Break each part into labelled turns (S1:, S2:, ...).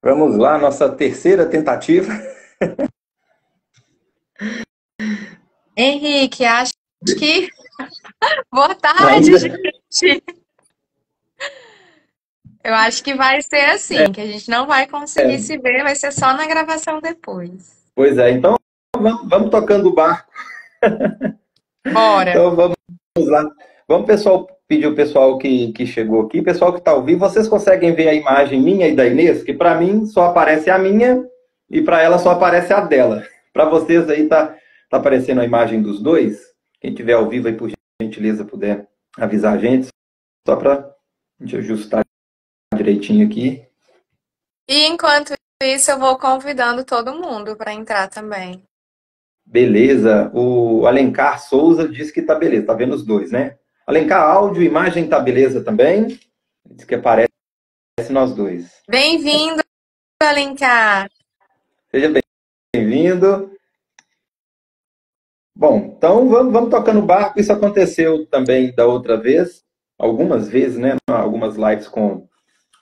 S1: Vamos lá, nossa terceira tentativa.
S2: Henrique, acho que. Boa tarde,
S1: Ainda
S2: gente. Eu acho que vai ser assim, que a gente não vai conseguir
S1: é.
S2: se ver, vai ser só na gravação depois.
S1: Pois é, então vamos tocando o barco.
S2: Bora.
S1: Então vamos lá. Vamos, pessoal, pedir o pessoal que chegou aqui, pessoal que está ao vivo, vocês conseguem ver a imagem minha e da Inês? Que para mim só aparece a minha e para ela só aparece a dela. Para vocês aí tá aparecendo a imagem dos dois? Quem tiver ao vivo aí, por gentileza, puder avisar a gente, só para a gente ajustar direitinho aqui.
S2: E enquanto isso, eu vou convidando todo mundo para entrar também.
S1: Beleza. O Alencar Souza disse que tá beleza. Tá vendo os dois, né? Alencar, áudio, imagem tá beleza também. Diz que aparece nós dois.
S2: Bem-vindo, Alencar.
S1: Seja bem-vindo. Bom, então vamos tocando o barco. Isso aconteceu também da outra vez, algumas vezes, né? Algumas lives com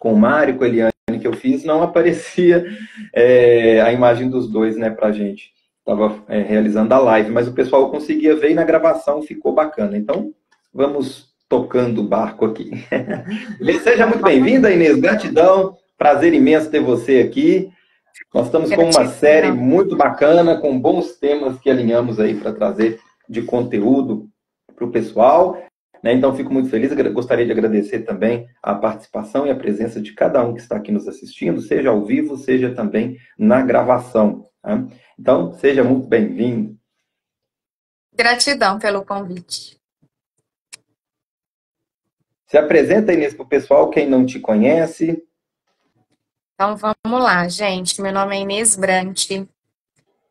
S1: o Mário, com a Eliane que eu fiz, não aparecia a imagem dos dois, né, pra gente. Estava realizando a live, mas o pessoal conseguia ver e na gravação ficou bacana. Então, vamos tocando o barco aqui. Seja muito bem-vinda, Inês. Gratidão. Prazer imenso ter você aqui. Nós estamos com uma série
S2: Gratidão.
S1: muito bacana, com bons temas que alinhamos aí para trazer de conteúdo para o pessoal. Né? Então, fico muito feliz. Gostaria de agradecer também a participação e a presença de cada um que está aqui nos assistindo, seja ao vivo, seja também na gravação. Tá? Então, seja muito bem-vindo.
S2: Gratidão pelo convite.
S1: Se apresenta, Inês, para o pessoal, quem não te conhece.
S2: Então vamos lá, gente. Meu nome é Inês Brant.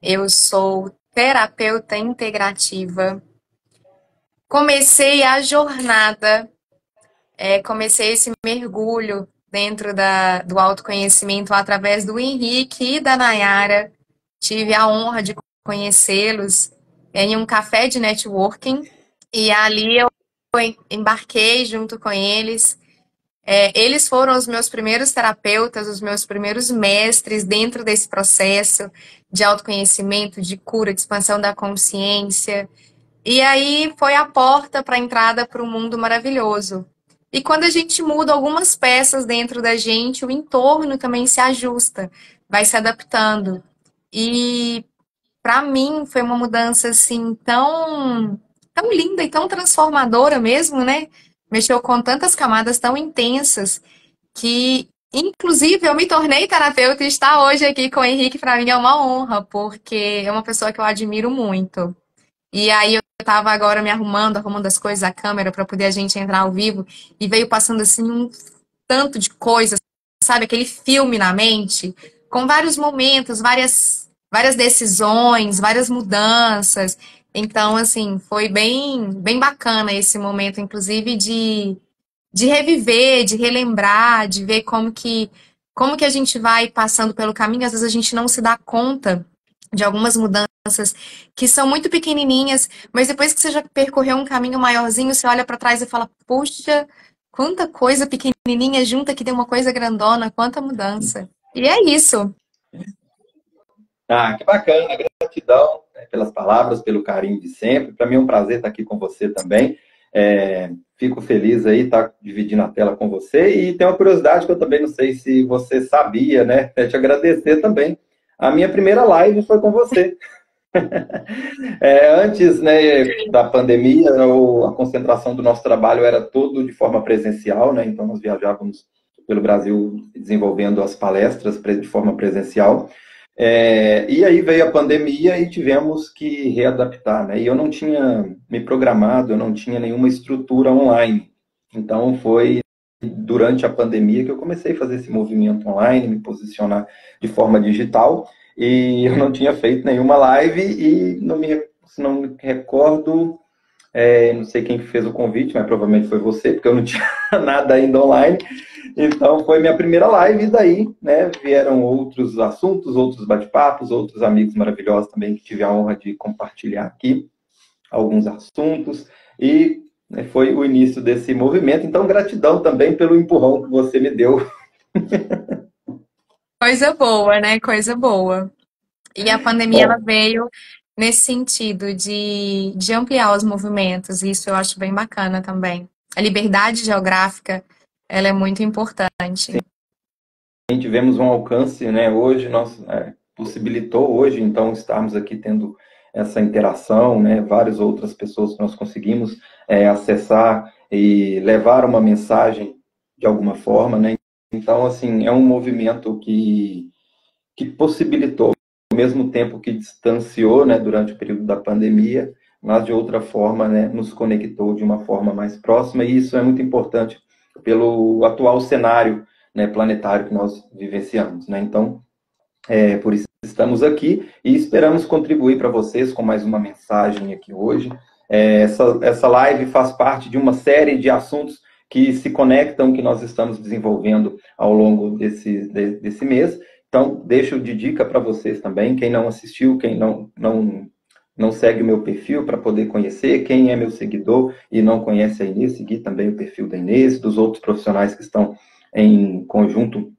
S2: Eu sou terapeuta integrativa. Comecei a jornada, comecei esse mergulho dentro do autoconhecimento através do Henrique e da Nayara. Tive a honra de conhecê-los em um café de networking e ali eu embarquei junto com eles. Eles foram os meus primeiros terapeutas, os meus primeiros mestres dentro desse processo de autoconhecimento, de cura, de expansão da consciência. E aí foi a porta para a entrada para um mundo maravilhoso. E quando a gente muda algumas peças dentro da gente, o entorno também se ajusta, vai se adaptando. E para mim foi uma mudança assim tão linda e tão transformadora mesmo, né? Mexeu com tantas camadas tão intensas que inclusive eu me tornei terapeuta e estar hoje aqui com o Henrique para mim é uma honra, porque é uma pessoa que eu admiro muito. E aí eu estava agora me arrumando as coisas, a câmera, para poder a gente entrar ao vivo, e veio passando assim um tanto de coisas, sabe? Aquele filme na mente, com vários momentos, várias decisões, várias mudanças. Então, assim, foi bem bacana esse momento, inclusive, de reviver, de relembrar, de ver como que a gente vai passando pelo caminho. Às vezes a gente não se dá conta de algumas mudanças que são muito pequenininhas, mas depois que você já percorreu um caminho maiorzinho, você olha para trás e fala, puxa, quanta coisa pequenininha junta que deu uma coisa grandona, quanta mudança. E é isso.
S1: Ah, que bacana, gratidão, né, pelas palavras, pelo carinho de sempre. Para mim é um prazer estar aqui com você também. Fico feliz aí estar dividindo a tela com você. E tem uma curiosidade que eu também não sei se você sabia, né? Quero te agradecer também. A minha primeira live foi com você. Antes, né, da pandemia, a concentração do nosso trabalho era todo de forma presencial, né? Então nós viajávamos pelo Brasil desenvolvendo as palestras de forma presencial. E aí veio a pandemia e tivemos que readaptar, né? E eu não tinha me programado, eu não tinha nenhuma estrutura online. Então foi durante a pandemia que eu comecei a fazer esse movimento online, me posicionar de forma digital. E eu não tinha feito nenhuma live e se não me recordo, não sei quem fez o convite, mas provavelmente foi você, porque eu não tinha nada ainda online. Então, foi minha primeira live, e daí, né, vieram outros assuntos, outros bate-papos, outros amigos maravilhosos também que tive a honra de compartilhar aqui alguns assuntos, e né, foi o início desse movimento. Então, gratidão também pelo empurrão que você me deu.
S2: Coisa boa, né? Coisa boa. E a pandemia ela
S1: Bom,
S2: veio nesse sentido de ampliar os movimentos, e isso eu acho bem bacana também. A liberdade geográfica, ela é muito importante.
S1: tivemos um alcance, né? Hoje possibilitou hoje então estarmos aqui tendo essa interação, né? Várias outras pessoas que nós conseguimos acessar e levar uma mensagem de alguma forma, né? Então, assim, é um movimento que possibilitou, ao mesmo tempo que distanciou, né, durante o período da pandemia, mas de outra forma, né, nos conectou de uma forma mais próxima, e isso é muito importante pelo atual cenário, né, planetário que nós vivenciamos, né? Então, por isso estamos aqui e esperamos contribuir para vocês com mais uma mensagem aqui hoje. Essa live faz parte de uma série de assuntos que se conectam, que nós estamos desenvolvendo ao longo desse mês. Então, deixo de dica para vocês também, quem não assistiu, quem não segue o meu perfil para poder conhecer, quem é meu seguidor e não conhece a Inês, seguir também o perfil da Inês, dos outros profissionais que estão em conjunto,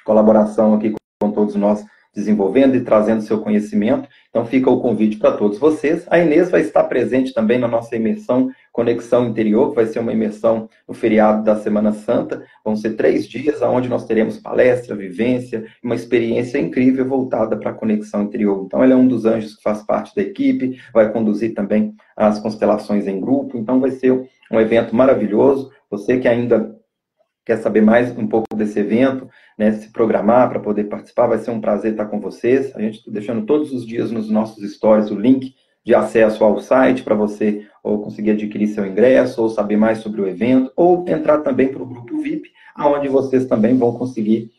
S1: colaboração aqui com todos nós, desenvolvendo e trazendo seu conhecimento. Então fica o convite para todos vocês. A Inês vai estar presente também na nossa imersão Conexão Interior, que vai ser uma imersão no feriado da Semana Santa. Vão ser 3 dias, onde nós teremos palestra, vivência, uma experiência incrível voltada para a conexão interior. Então, ela é um dos anjos que faz parte da equipe, vai conduzir também as constelações em grupo. Então, vai ser um evento maravilhoso. Você que ainda quer saber mais um pouco desse evento, né, se programar para poder participar, vai ser um prazer estar com vocês. A gente está deixando todos os dias nos nossos stories o link de acesso ao site para você ou conseguir adquirir seu ingresso, ou saber mais sobre o evento, ou entrar também para o grupo VIP, onde vocês também vão conseguir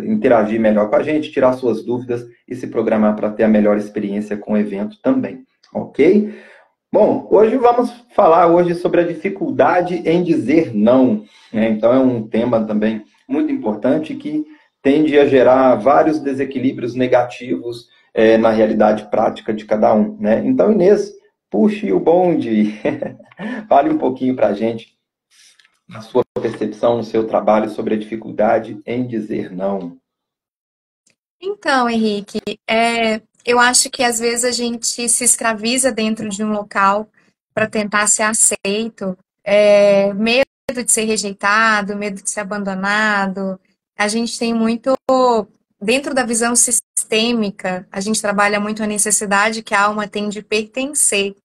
S1: interagir melhor com a gente, tirar suas dúvidas e se programar para ter a melhor experiência com o evento também, ok? Bom, hoje vamos falar sobre a dificuldade em dizer não, né? Então é um tema também muito importante que tende a gerar vários desequilíbrios negativos na realidade prática de cada um, né? Então, Inês, puxe o bonde, fale um pouquinho para a gente, na sua percepção, no seu trabalho, sobre a dificuldade em dizer não.
S2: Então, Henrique, eu acho que às vezes a gente se escraviza dentro de um local para tentar ser aceito, medo de ser rejeitado, medo de ser abandonado. A gente tem muito, dentro da visão sistêmica, a gente trabalha muito a necessidade que a alma tem de pertencer.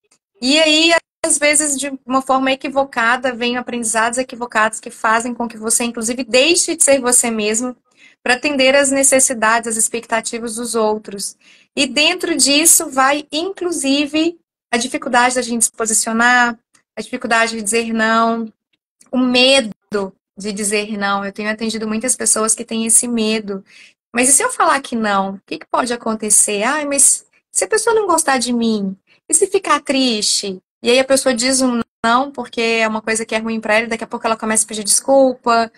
S2: E aí, às vezes, de uma forma equivocada, vem aprendizados equivocados que fazem com que você, inclusive, deixe de ser você mesmo para atender às necessidades, às expectativas dos outros. E dentro disso vai, inclusive, a dificuldade da gente se posicionar, a dificuldade de dizer não, o medo de dizer não. Eu tenho atendido muitas pessoas que têm esse medo. Mas e se eu falar que não? O que pode acontecer? Ah, mas se a pessoa não gostar de mim? E se ficar triste? E aí a pessoa diz um não porque é uma coisa que é ruim para ela, e daqui a pouco ela começa a pedir desculpa,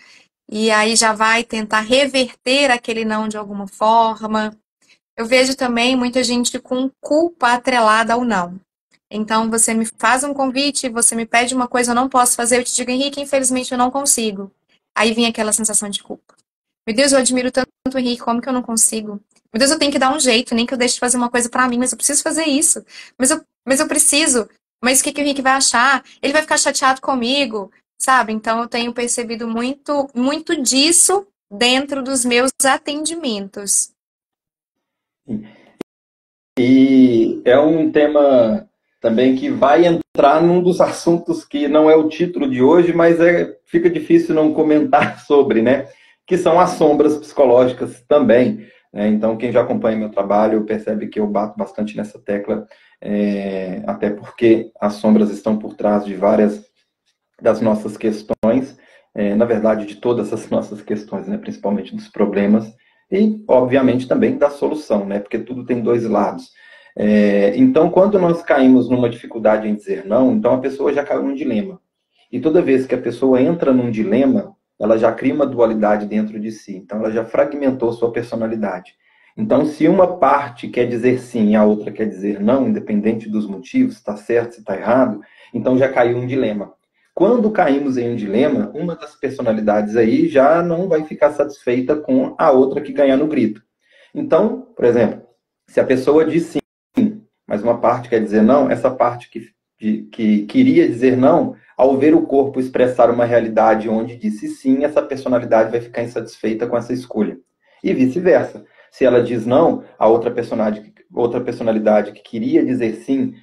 S2: e aí já vai tentar reverter aquele não de alguma forma. Eu vejo também muita gente com culpa atrelada ao não. Então, você me faz um convite, você me pede uma coisa, eu não posso fazer, eu te digo, Henrique, infelizmente eu não consigo. Aí vem aquela sensação de culpa. Meu Deus, eu admiro tanto o Henrique, como que eu não consigo? Meu Deus, eu tenho que dar um jeito, nem que eu deixe de fazer uma coisa pra mim, mas eu preciso fazer isso. Mas eu preciso. Mas o que o Henrique vai achar? Ele vai ficar chateado comigo, sabe? Então eu tenho percebido muito, muito disso dentro dos meus atendimentos.
S1: E é um tema também que vai entrar num dos assuntos que não é o título de hoje, mas fica difícil não comentar sobre, né? Que são as sombras psicológicas também, né? Então, quem já acompanha meu trabalho percebe que eu bato bastante nessa tecla, até porque as sombras estão por trás de várias das nossas questões, na verdade, de todas as nossas questões, né? Principalmente dos problemas, e, obviamente, também da solução, né? Porque tudo tem dois lados. Então, quando nós caímos numa dificuldade em dizer não, então a pessoa já caiu num dilema. E toda vez que a pessoa entra num dilema, ela já cria uma dualidade dentro de si. Então, ela já fragmentou sua personalidade. Então, se uma parte quer dizer sim e a outra quer dizer não, independente dos motivos, se está certo, se está errado, então já caiu um dilema. Quando caímos em um dilema, uma das personalidades aí já não vai ficar satisfeita com a outra que ganhar no grito. Então, por exemplo, se a pessoa diz sim, mas uma parte quer dizer não, essa parte que queria dizer não, ao ver o corpo expressar uma realidade onde disse sim, essa personalidade vai ficar insatisfeita com essa escolha. E vice-versa. Se ela diz não, a outra personalidade que queria dizer sim,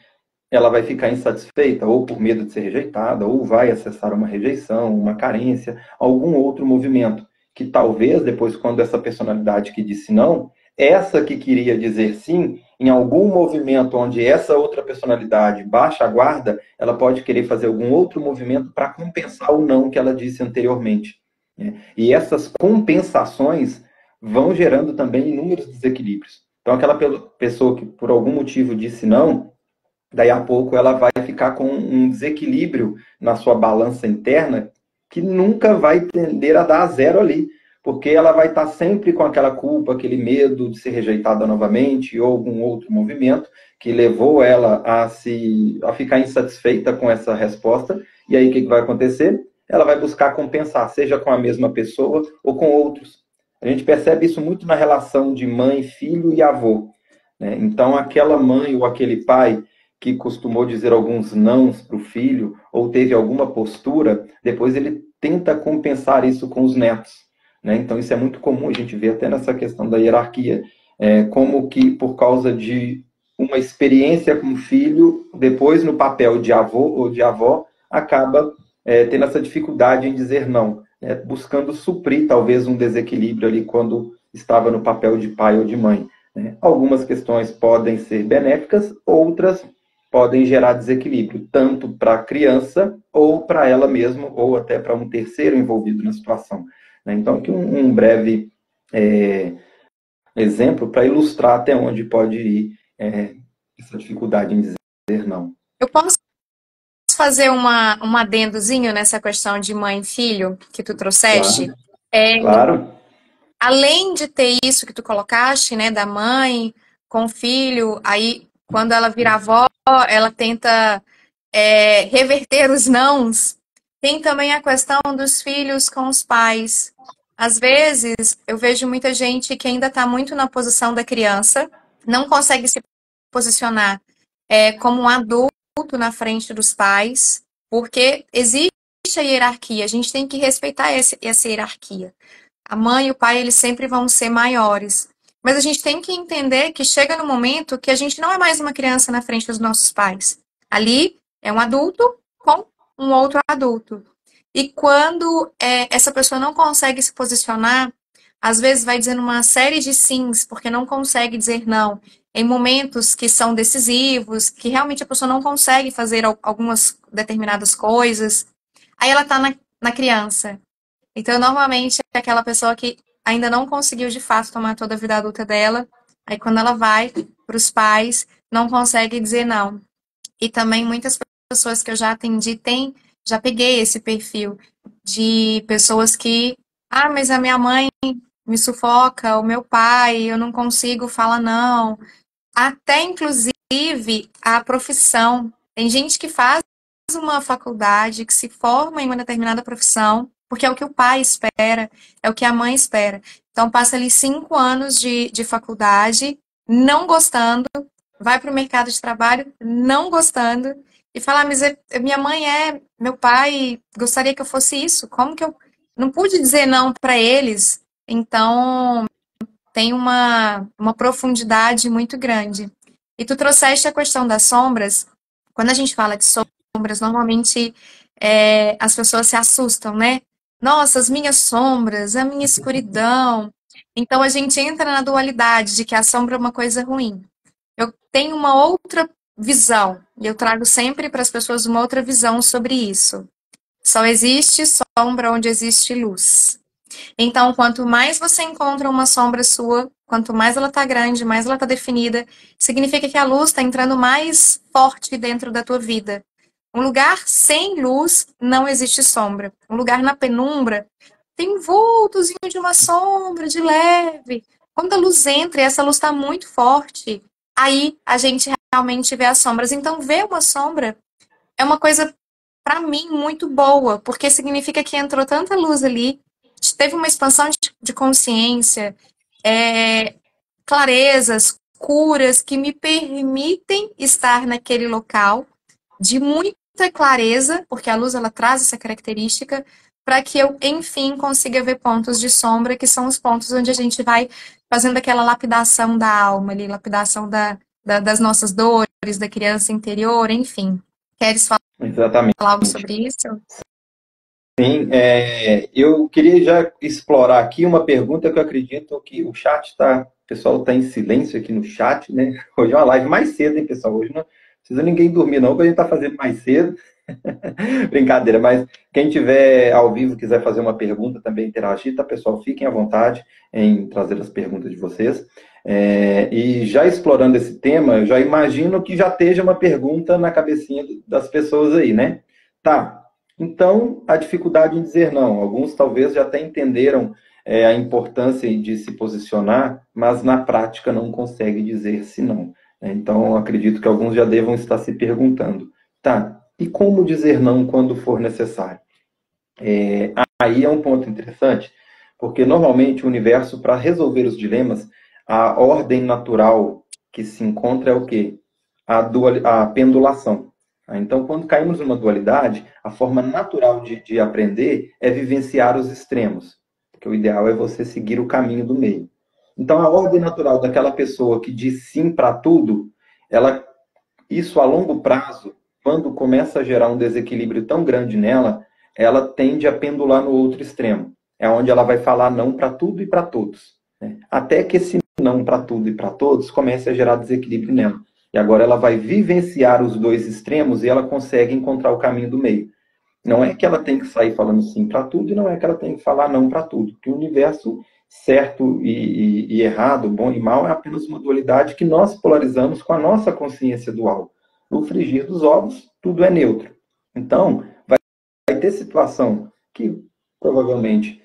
S1: ela vai ficar insatisfeita, ou por medo de ser rejeitada, ou vai acessar uma rejeição, uma carência, algum outro movimento, que talvez depois, quando essa personalidade que disse não, essa que queria dizer sim, em algum movimento onde essa outra personalidade baixa a guarda, ela pode querer fazer algum outro movimento para compensar o não que ela disse anteriormente. E essas compensações vão gerando também inúmeros desequilíbrios. Então, aquela pessoa que por algum motivo disse não, daí a pouco ela vai ficar com um desequilíbrio na sua balança interna que nunca vai tender a dar zero ali, porque ela vai estar sempre com aquela culpa, aquele medo de ser rejeitada novamente, ou algum outro movimento que levou ela a ficar insatisfeita com essa resposta, e aí o que vai acontecer? Ela vai buscar compensar, seja com a mesma pessoa ou com outros. A gente percebe isso muito na relação de mãe, filho e avô, né? Então, aquela mãe ou aquele pai que costumou dizer alguns nãos para o filho, ou teve alguma postura, depois ele tenta compensar isso com os netos, né? Então, isso é muito comum, a gente vê até nessa questão da hierarquia, como que por causa de uma experiência com o filho, depois no papel de avô ou de avó, acaba tendo essa dificuldade em dizer não, né? Buscando suprir talvez um desequilíbrio ali quando estava no papel de pai ou de mãe, né? Algumas questões podem ser benéficas, outras podem gerar desequilíbrio, tanto para a criança, ou para ela mesma, ou até para um terceiro envolvido na situação, né? Então, aqui um breve exemplo para ilustrar até onde pode ir essa dificuldade em dizer não.
S2: Eu posso fazer um adendozinho nessa questão de mãe e filho que tu trouxeste?
S1: Claro, claro.
S2: Além de ter isso que tu colocaste, né, da mãe com o filho, aí quando ela vira avó, ela tenta reverter os nãos. Tem também a questão dos filhos com os pais. Às vezes, eu vejo muita gente que ainda está muito na posição da criança, não consegue se posicionar como um adulto na frente dos pais, porque existe a hierarquia, a gente tem que respeitar essa hierarquia. A mãe e o pai, eles sempre vão ser maiores. Mas a gente tem que entender que chega no momento que a gente não é mais uma criança na frente dos nossos pais. Ali é um adulto com um outro adulto. E quando essa pessoa não consegue se posicionar, às vezes vai dizendo uma série de sims, porque não consegue dizer não. Em momentos que são decisivos, que realmente a pessoa não consegue fazer algumas determinadas coisas. Aí ela está na criança. Então, normalmente, é aquela pessoa que ainda não conseguiu, de fato, tomar toda a vida adulta dela. Aí, quando ela vai para os pais, não consegue dizer não. E também, muitas pessoas que eu já atendi já peguei esse perfil de pessoas que, mas a minha mãe me sufoca, o meu pai, eu não consigo falar não. Até, inclusive, a profissão. Tem gente que faz uma faculdade, que se forma em uma determinada profissão, porque é o que o pai espera, é o que a mãe espera. Então, passa ali 5 anos de faculdade, não gostando, vai para o mercado de trabalho, não gostando, e fala, mas minha mãe meu pai gostaria que eu fosse isso, como que eu não pude dizer não para eles? Então, tem uma profundidade muito grande. E tu trouxeste a questão das sombras. Quando a gente fala de sombras, normalmente as pessoas se assustam, né? Nossa, as minhas sombras, a minha escuridão. Então a gente entra na dualidade de que a sombra é uma coisa ruim. Eu tenho uma outra visão, e eu trago sempre para as pessoas uma outra visão sobre isso. Só existe sombra onde existe luz. Então, quanto mais você encontra uma sombra sua, quanto mais ela está grande, mais ela está definida, significa que a luz está entrando mais forte dentro da tua vida. Um lugar sem luz não existe sombra. Um lugar na penumbra tem um vultozinho de uma sombra de leve. Quando a luz entra e essa luz está muito forte, aí a gente realmente vê as sombras. Então, ver uma sombra é uma coisa para mim, muito boa, porque significa que entrou tanta luz ali, teve uma expansão de consciência, clarezas, curas que me permitem estar naquele local de muita clareza, porque a luz ela traz essa característica, para que eu, enfim, consiga ver pontos de sombra, que são os pontos onde a gente vai fazendo aquela lapidação da alma ali, lapidação das nossas dores, da criança interior, enfim. Queres falar
S1: Exatamente.
S2: algo sobre isso?
S1: Sim, eu queria já explorar aqui uma pergunta que eu acredito que o chat está, o pessoal está em silêncio aqui no chat, né? Hoje é uma live mais cedo, hein, pessoal? Hoje não precisa ninguém dormir, não, porque a gente está fazendo mais cedo. Brincadeira, mas quem tiver ao vivo quiser fazer uma pergunta também interagir, tá, pessoal? Fiquem à vontade em trazer as perguntas de vocês. E já explorando esse tema, eu já imagino que já esteja uma pergunta na cabecinha das pessoas aí, né? Tá. Então, a dificuldade em dizer não. Alguns talvez já até entenderam a importância de se posicionar, mas na prática não conseguem dizer se não. Então, acredito que alguns já devam estar se perguntando, tá, e como dizer não quando for necessário? Aí é um ponto interessante, porque normalmente o universo, para resolver os dilemas, a ordem natural que se encontra é o quê? A pendulação. Então, quando caímos numa dualidade, a forma natural de aprender é vivenciar os extremos, porque o ideal é você seguir o caminho do meio. Então, a ordem natural daquela pessoa que diz sim para tudo, isso a longo prazo, quando começa a gerar um desequilíbrio tão grande nela, ela tende a pendular no outro extremo. É onde ela vai falar não para tudo e para todos. Até que esse não para tudo e para todos comece a gerar desequilíbrio nela. E agora ela vai vivenciar os dois extremos e ela consegue encontrar o caminho do meio. Não é que ela tem que sair falando sim para tudo e não é que ela tem que falar não para tudo. Porque o universo certo e errado, bom e mal, é apenas uma dualidade que nós polarizamos com a nossa consciência dual. No frigir dos ovos, tudo é neutro. Então, vai ter situação que provavelmente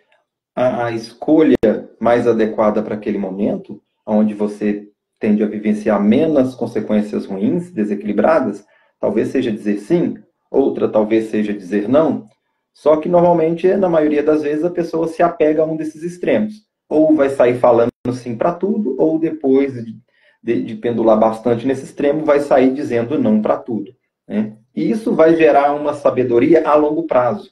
S1: a escolha mais adequada para aquele momento, onde você tende a vivenciar menos consequências ruins, desequilibradas, talvez seja dizer sim, outra talvez seja dizer não, só que normalmente, na maioria das vezes, a pessoa se apega a um desses extremos. Ou vai sair falando sim para tudo, ou depois de pendular bastante nesse extremo, vai sair dizendo não para tudo. Né? E isso vai gerar uma sabedoria a longo prazo.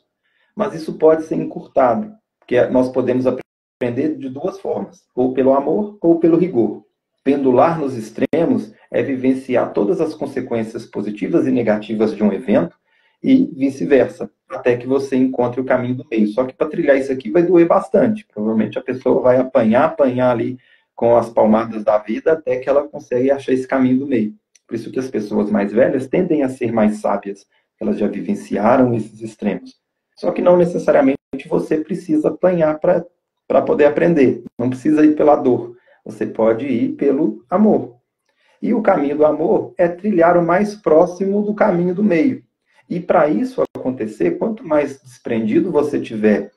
S1: Mas isso pode ser encurtado, porque nós podemos aprender de duas formas, ou pelo amor ou pelo rigor. Pendular nos extremos é vivenciar todas as consequências positivas e negativas de um evento e vice-versa, até que você encontre o caminho do meio. Só que para trilhar isso aqui vai doer bastante. Provavelmente a pessoa vai apanhar ali com as palmadas da vida até que ela consegue achar esse caminho do meio. Por isso que as pessoas mais velhas tendem a ser mais sábias. Elas já vivenciaram esses extremos. Só que não necessariamente você precisa apanhar para poder aprender. Não precisa ir pela dor. Você pode ir pelo amor. E o caminho do amor é trilhar o mais próximo do caminho do meio. E para isso acontecer, quanto mais desprendido você tiver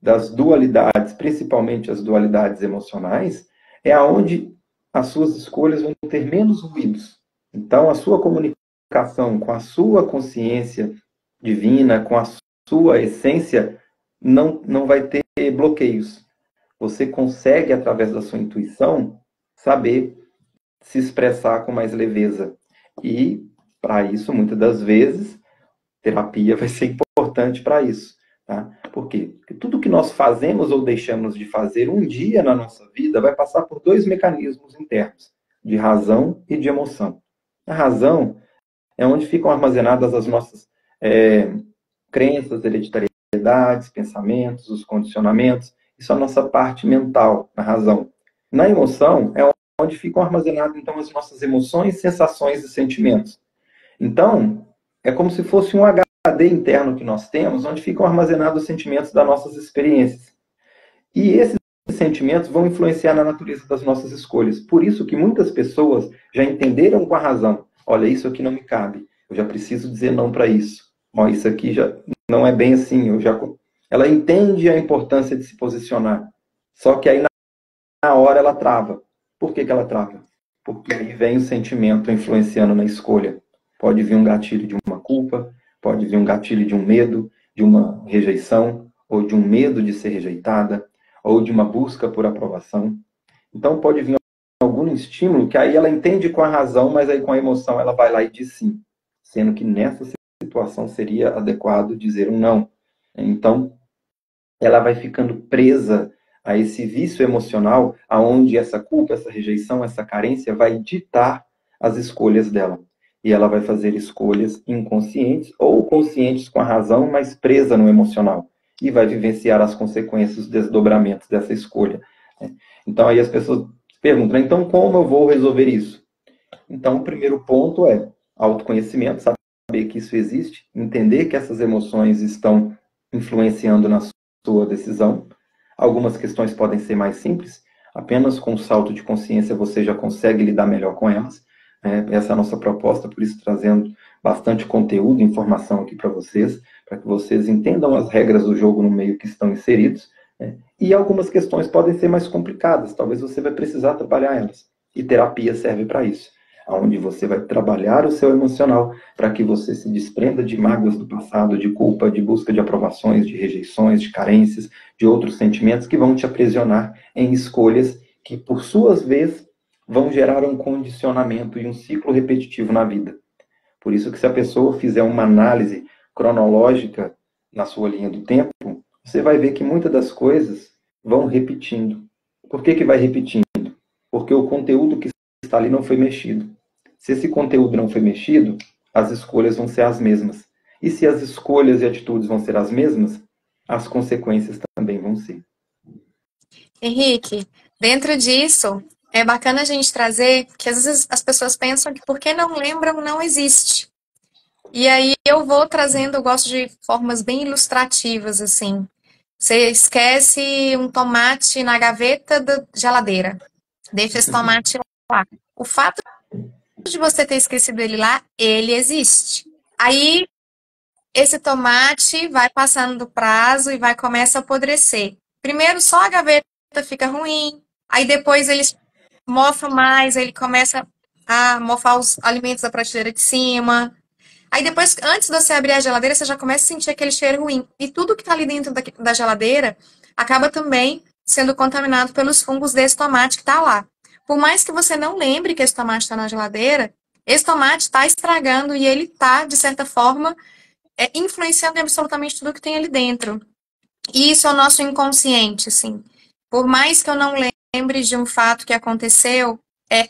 S1: das dualidades, principalmente as dualidades emocionais, é aonde as suas escolhas vão ter menos ruídos. Então, a sua comunicação com a sua consciência divina, com a sua essência, não vai ter bloqueios. Você consegue, através da sua intuição, saber se expressar com mais leveza. E, para isso, muitas das vezes, terapia vai ser importante para isso. Tá? Por quê? Porque tudo que nós fazemos ou deixamos de fazer um dia na nossa vida vai passar por dois mecanismos internos, de razão e de emoção. A razão é onde ficam armazenadas as nossas crenças, hereditariedades, pensamentos, os condicionamentos. Isso é a nossa parte mental, na razão. Na emoção é onde ficam armazenadas, então, as nossas emoções, sensações e sentimentos. Então, é como se fosse um HD interno que nós temos, onde ficam armazenados os sentimentos das nossas experiências. E esses sentimentos vão influenciar na natureza das nossas escolhas. Por isso que muitas pessoas já entenderam com a razão. Olha, isso aqui não me cabe. Eu já preciso dizer não para isso. Ó, isso aqui já não é bem assim. Ela entende a importância de se posicionar. Só que aí, na hora, ela trava. Por que ela trava? Porque aí vem o sentimento influenciando na escolha. Pode vir um gatilho de uma culpa, pode vir um gatilho de um medo, de uma rejeição, ou de um medo de ser rejeitada, ou de uma busca por aprovação. Então pode vir algum estímulo que aí ela entende com a razão, mas aí com a emoção ela vai lá e diz sim, sendo que nessa situação seria adequado dizer um não. Então ela vai ficando presa a esse vício emocional, aonde essa culpa, essa rejeição, essa carência vai ditar as escolhas dela. E ela vai fazer escolhas inconscientes ou conscientes com a razão, mas presa no emocional. E vai vivenciar as consequências, os desdobramentos dessa escolha. Então aí as pessoas perguntam, então como eu vou resolver isso? Então o primeiro ponto é autoconhecimento, saber que isso existe, entender que essas emoções estão influenciando na sua decisão. Algumas questões podem ser mais simples, apenas com um salto de consciência você já consegue lidar melhor com elas. Essa é a nossa proposta, por isso trazendo bastante conteúdo, informação aqui para vocês, para que vocês entendam as regras do jogo no meio que estão inseridos. E algumas questões podem ser mais complicadas, talvez você vai precisar trabalhar elas. E terapia serve para isso, onde você vai trabalhar o seu emocional para que você se desprenda de mágoas do passado, de culpa, de busca de aprovações, de rejeições, de carências, de outros sentimentos que vão te aprisionar em escolhas que, por suas vezes, vão gerar um condicionamento e um ciclo repetitivo na vida. Por isso que se a pessoa fizer uma análise cronológica na sua linha do tempo, você vai ver que muitas das coisas vão repetindo. Por que vai repetindo? Porque o conteúdo que está ali não foi mexido. Se esse conteúdo não foi mexido, as escolhas vão ser as mesmas. E se as escolhas e atitudes vão ser as mesmas, as consequências também vão ser.
S2: Henrique, dentro disso, é bacana a gente trazer que às vezes as pessoas pensam que porque não lembram, não existe. E aí eu vou trazendo, eu gosto de formas bem ilustrativas, assim. Você esquece um tomate na gaveta da geladeira. Deixa esse tomate lá. O fato de você ter esquecido ele lá, ele existe. Aí, esse tomate vai passando do prazo e vai começar a apodrecer. Primeiro, só a gaveta fica ruim. Aí depois ele mofa mais, aí ele começa a mofar os alimentos da prateleira de cima. Aí depois, antes de você abrir a geladeira, você já começa a sentir aquele cheiro ruim. E tudo que está ali dentro da geladeira acaba também sendo contaminado pelos fungos desse tomate que está lá. Por mais que você não lembre que esse tomate está na geladeira, esse tomate está estragando e ele está, de certa forma, influenciando em absolutamente tudo que tem ali dentro. E isso é o nosso inconsciente, assim. Por mais que eu não lembre de um fato que aconteceu,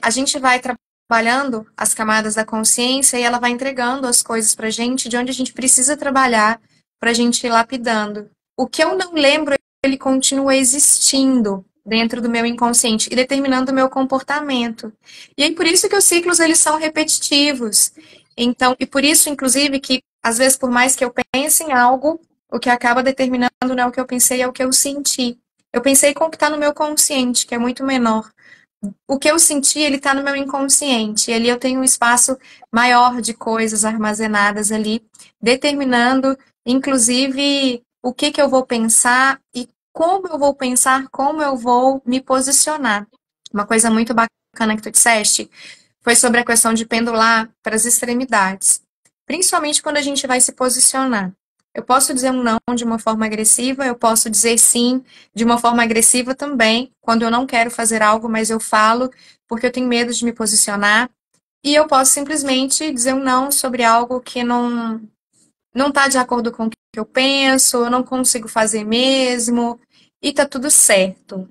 S2: a gente vai trabalhando as camadas da consciência e ela vai entregando as coisas pra gente de onde a gente precisa trabalhar pra gente ir lapidando. O que eu não lembro, ele continua existindo dentro do meu inconsciente e determinando o meu comportamento. E aí por isso que os ciclos eles são repetitivos. Então, e por isso inclusive que às vezes por mais que eu pense em algo, o que acaba determinando não é o que eu pensei, é o que eu senti. Eu pensei com o que está no meu consciente, que é muito menor. O que eu senti, ele está no meu inconsciente. E ali eu tenho um espaço maior de coisas armazenadas ali, determinando, inclusive, o que eu vou pensar e como eu vou pensar, como eu vou me posicionar. Uma coisa muito bacana que tu disseste foi sobre a questão de pendular para as extremidades. Principalmente quando a gente vai se posicionar. Eu posso dizer um não de uma forma agressiva, eu posso dizer sim de uma forma agressiva também, quando eu não quero fazer algo, mas eu falo porque eu tenho medo de me posicionar. E eu posso simplesmente dizer um não sobre algo que não está de acordo com o que eu penso, eu não consigo fazer mesmo, e tá tudo certo.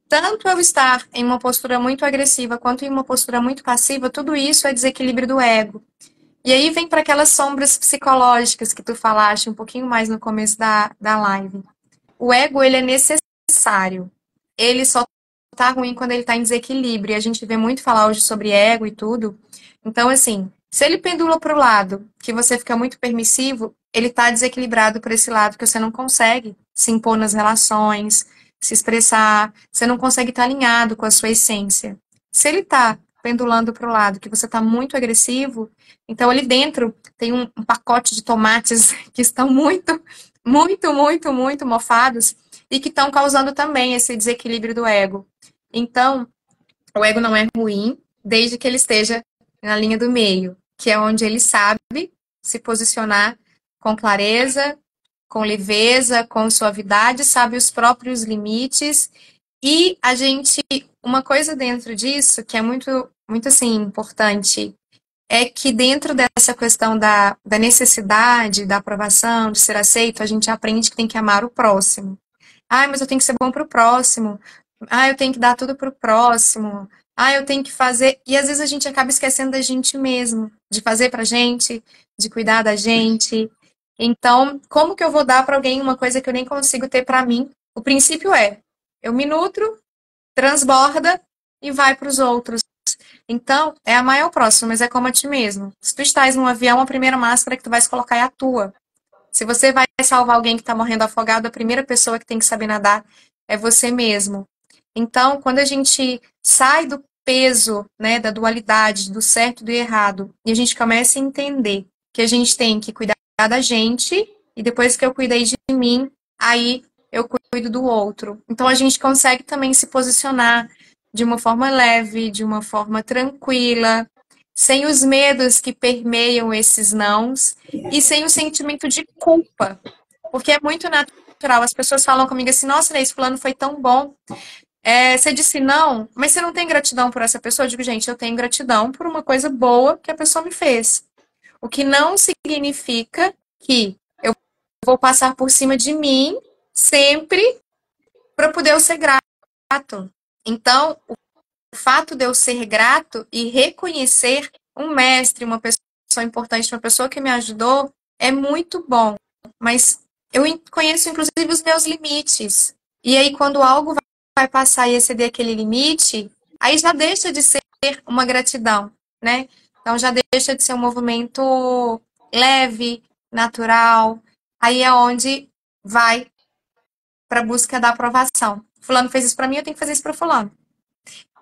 S2: Tanto eu estar em uma postura muito agressiva quanto em uma postura muito passiva, tudo isso é desequilíbrio do ego. E aí vem para aquelas sombras psicológicas que tu falaste um pouquinho mais no começo da live. O ego, ele é necessário. Ele só tá ruim quando ele tá em desequilíbrio. E a gente vê muito falar hoje sobre ego e tudo. Então, assim, se ele pendula pro lado, que você fica muito permissivo, ele tá desequilibrado por esse lado que você não consegue se impor nas relações, se expressar, você não consegue estar alinhado com a sua essência. Se ele tá pendulando pro lado que você tá muito agressivo, então ali dentro tem um pacote de tomates que estão muito mofados e que estão causando também esse desequilíbrio do ego. Então, o ego não é ruim, desde que ele esteja na linha do meio, que é onde ele sabe se posicionar com clareza, com leveza, com suavidade, sabe os próprios limites. E a gente, uma coisa dentro disso que é muito, muito assim, importante, é que dentro dessa questão da necessidade, da aprovação, de ser aceito, a gente aprende que tem que amar o próximo. Ah, mas eu tenho que ser bom para o próximo. Ah, eu tenho que dar tudo para o próximo. Ah, eu tenho que fazer. E às vezes a gente acaba esquecendo da gente mesmo, de fazer pra gente, de cuidar da gente. Então, como que eu vou dar para alguém uma coisa que eu nem consigo ter para mim? O princípio é: eu me nutro, transborda e vai para os outros. Então, é amar ao próximo, mas é como a ti mesmo. Se tu estás num avião, a primeira máscara que tu vais colocar é a tua. Se você vai salvar alguém que está morrendo afogado, a primeira pessoa que tem que saber nadar é você mesmo. Então, quando a gente sai do peso, né, da dualidade, do certo e do errado, e a gente começa a entender que a gente tem que cuidar da gente, e depois que eu cuidei de mim, aí eu cuido do outro. Então, a gente consegue também se posicionar de uma forma leve, de uma forma tranquila, sem os medos que permeiam esses nãos e sem o sentimento de culpa. Porque é muito natural. As pessoas falam comigo assim: nossa, esse fulano foi tão bom. Você disse não, mas você não tem gratidão por essa pessoa? Eu digo, gente, eu tenho gratidão por uma coisa boa que a pessoa me fez. O que não significa que eu vou passar por cima de mim sempre para poder eu ser grato. Então, o fato de eu ser grato e reconhecer um mestre, uma pessoa importante, uma pessoa que me ajudou, é muito bom. Mas eu conheço, inclusive, os meus limites. E aí, quando algo vai passar e exceder aquele limite, aí já deixa de ser uma gratidão, né? Então, já deixa de ser um movimento leve, natural. Aí é onde vai para a busca da aprovação. Fulano fez isso para mim, eu tenho que fazer isso para fulano.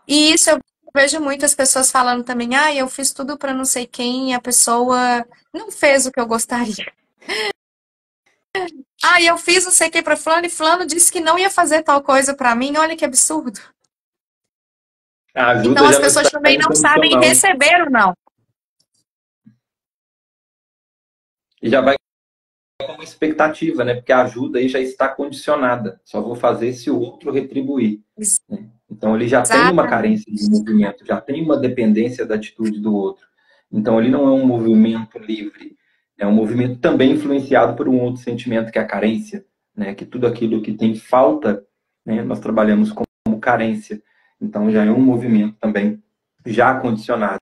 S2: E isso eu vejo muitas pessoas falando também: ah, eu fiz tudo para não sei quem e a pessoa não fez o que eu gostaria. Ah, eu fiz não sei o que para fulano e fulano disse que não ia fazer tal coisa para mim. Olha que absurdo.
S1: A
S2: Então
S1: ajuda
S2: as
S1: já não
S2: pessoas
S1: está
S2: também não sabem
S1: incondicional.
S2: receber o não.
S1: E já vai com uma expectativa, né? Porque a ajuda aí já está condicionada. Só vou fazer se o outro retribuir. Né? Então ele já tem uma
S2: Exatamente.
S1: carência de movimento, já tem uma dependência da atitude do outro. Então ele não é um movimento livre, é um movimento também influenciado por um outro sentimento que é a carência, né? Que tudo aquilo que tem falta, né? Nós trabalhamos como carência. Então já é um movimento também já condicionado.